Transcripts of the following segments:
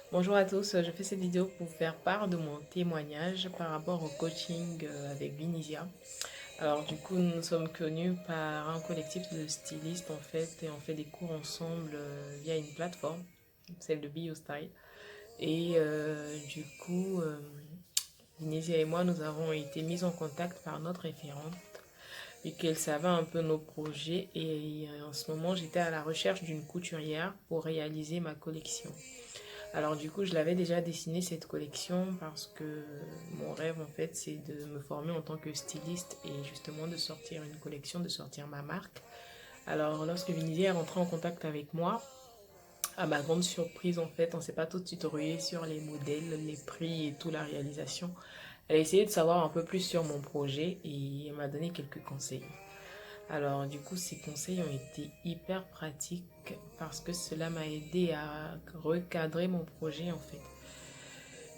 Bonjour à tous, je fais cette vidéo pour vous faire part de mon témoignage par rapport au coaching avec Vinisia. Alors du coup, nous sommes connus par un collectif de stylistes en fait et on fait des cours ensemble via une plateforme, celle de BioStyle. Et du coup, Vinisia et moi, nous avons été mis en contact par notre référente et qu'elle savait un peu nos projets et en ce moment, j'étais à la recherche d'une couturière pour réaliser ma collection. Alors du coup, je l'avais déjà dessiné cette collection parce que mon rêve en fait, c'est de me former en tant que styliste et justement de sortir une collection, de sortir ma marque. Alors lorsque Vinicius est rentré en contact avec moi, à ma grande surprise en fait, on ne s'est pas tout de suite rué sur les modèles, les prix et tout la réalisation. Elle a essayé de savoir un peu plus sur mon projet et elle m'a donné quelques conseils. Alors du coup, ces conseils ont été hyper pratiques parce que cela m'a aidé à recadrer mon projet en fait.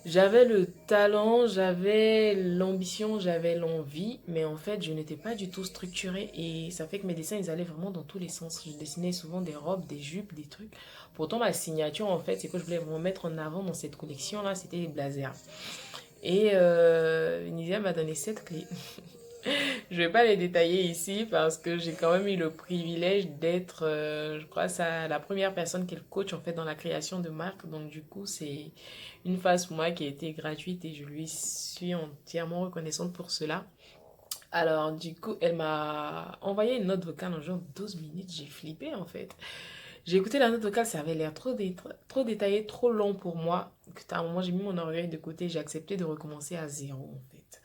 J'avais le talent, j'avais l'ambition, j'avais l'envie, mais en fait, je n'étais pas du tout structurée et ça fait que mes dessins, ils allaient vraiment dans tous les sens. Je dessinais souvent des robes, des jupes, des trucs. Pourtant, ma signature, en fait, c'est que je voulais vraiment mettre en avant dans cette collection-là, c'était les blazers. Et Nizia m'a donné 7 clés. Je vais pas les détailler ici parce que j'ai quand même eu le privilège d'être, je crois, ça, la première personne qu'elle coach en fait dans la création de marque. Donc du coup, c'est une phase pour moi qui a été gratuite et je lui suis entièrement reconnaissante pour cela. Alors du coup, elle m'a envoyé une note vocale en genre 12 minutes. J'ai flippé en fait. J'ai écouté la note vocale, ça avait l'air trop détaillé, trop long pour moi. À un moment, j'ai mis mon orgueil de côté, j'ai accepté de recommencer à zéro en fait.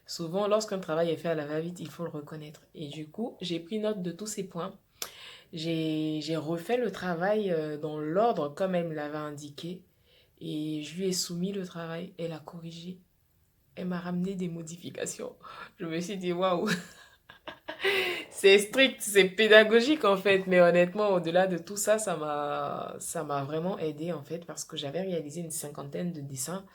Souvent, lorsqu'un travail est fait à la va-vite, il faut le reconnaître. Et du coup, j'ai pris note de tous ces points. J'ai refait le travail dans l'ordre comme elle me l'avait indiqué. Et je lui ai soumis le travail. Elle a corrigé. Elle m'a ramené des modifications. Je me suis dit, waouh, c'est strict, c'est pédagogique en fait. Mais honnêtement, au-delà de tout ça, ça m'a vraiment aidé en fait parce que j'avais réalisé une cinquantaine de dessins.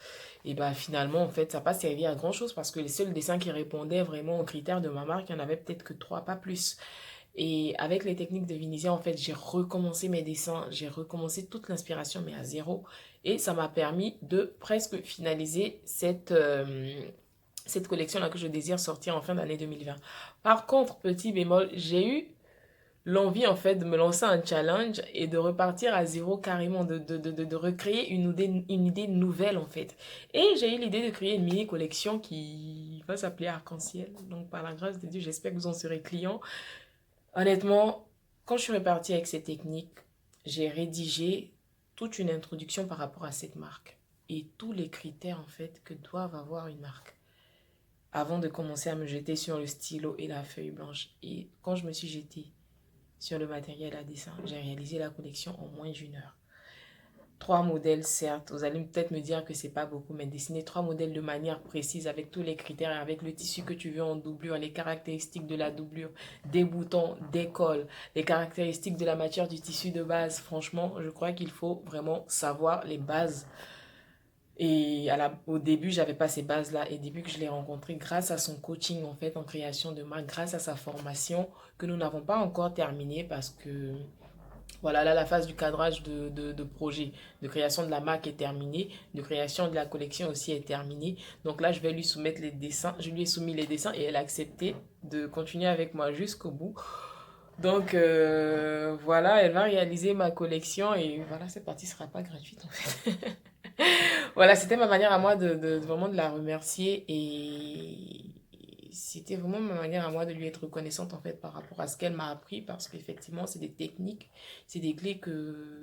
Et bah finalement, en fait, ça n'a pas servi à grand chose parce que les seuls dessins qui répondaient vraiment aux critères de ma marque, il n'y en avait peut-être que trois, pas plus. Et avec les techniques de Vinisia, en fait, j'ai recommencé mes dessins, j'ai recommencé toute l'inspiration, mais à zéro. Et ça m'a permis de presque finaliser cette collection-là que je désire sortir en fin d'année 2020. Par contre, petit bémol, j'ai eu l'envie en fait de me lancer un challenge et de repartir à zéro carrément, de recréer une idée nouvelle en fait. Et j'ai eu l'idée de créer une mini collection qui va s'appeler Arc-en-Ciel. Donc par la grâce de Dieu, j'espère que vous en serez client. Honnêtement, quand je suis repartie avec ces techniques, j'ai rédigé toute une introduction par rapport à cette marque et tous les critères en fait que doivent avoir une marque avant de commencer à me jeter sur le stylo et la feuille blanche. Et quand je me suis jetée sur le matériel à dessin, j'ai réalisé la collection en moins d'une heure. 3 modèles, certes, vous allez peut-être me dire que c'est pas beaucoup, mais dessiner 3 modèles de manière précise avec tous les critères, avec le tissu que tu veux en doublure, les caractéristiques de la doublure, des boutons, des cols, les caractéristiques de la matière du tissu de base. Franchement, je crois qu'il faut vraiment savoir les bases. Et au début, j'avais pas ces bases-là. Et début que je l'ai rencontré grâce à son coaching, en fait, en création de marque, grâce à sa formation, que nous n'avons pas encore terminée parce que voilà, là, la phase du cadrage de projet, de création de la marque est terminée, de création de la collection aussi est terminée. Donc là, je vais lui soumettre les dessins. Je lui ai soumis les dessins et elle a accepté de continuer avec moi jusqu'au bout. Donc voilà, elle va réaliser ma collection et voilà, cette partie ne sera pas gratuite en fait. Voilà, c'était ma manière à moi vraiment de la remercier et c'était vraiment ma manière à moi de lui être reconnaissante en fait par rapport à ce qu'elle m'a appris parce qu'effectivement c'est des techniques, c'est des clés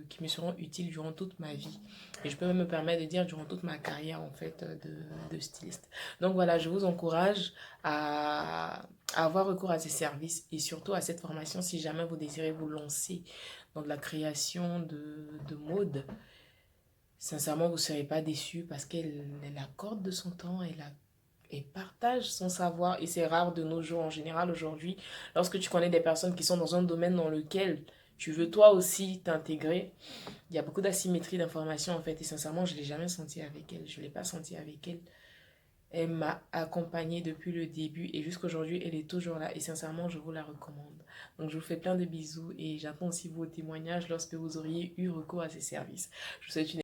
qui me seront utiles durant toute ma vie et je peux même me permettre de dire durant toute ma carrière en fait de styliste. Donc voilà, je vous encourage à avoir recours à ces services et surtout à cette formation si jamais vous désirez vous lancer dans de la création de mode. Sincèrement, vous ne serez pas déçus parce qu'elle accorde de son temps, elle partage son savoir et c'est rare de nos jours en général aujourd'hui. Lorsque tu connais des personnes qui sont dans un domaine dans lequel tu veux toi aussi t'intégrer, il y a beaucoup d'asymétrie d'informations en fait et sincèrement, je ne l'ai jamais senti avec elle. Je ne l'ai pas senti avec elle. Elle m'a accompagnée depuis le début et jusqu'aujourd'hui, elle est toujours là et sincèrement, je vous la recommande. Donc, je vous fais plein de bisous et j'attends aussi vos témoignages lorsque vous auriez eu recours à ces services. Je vous souhaite une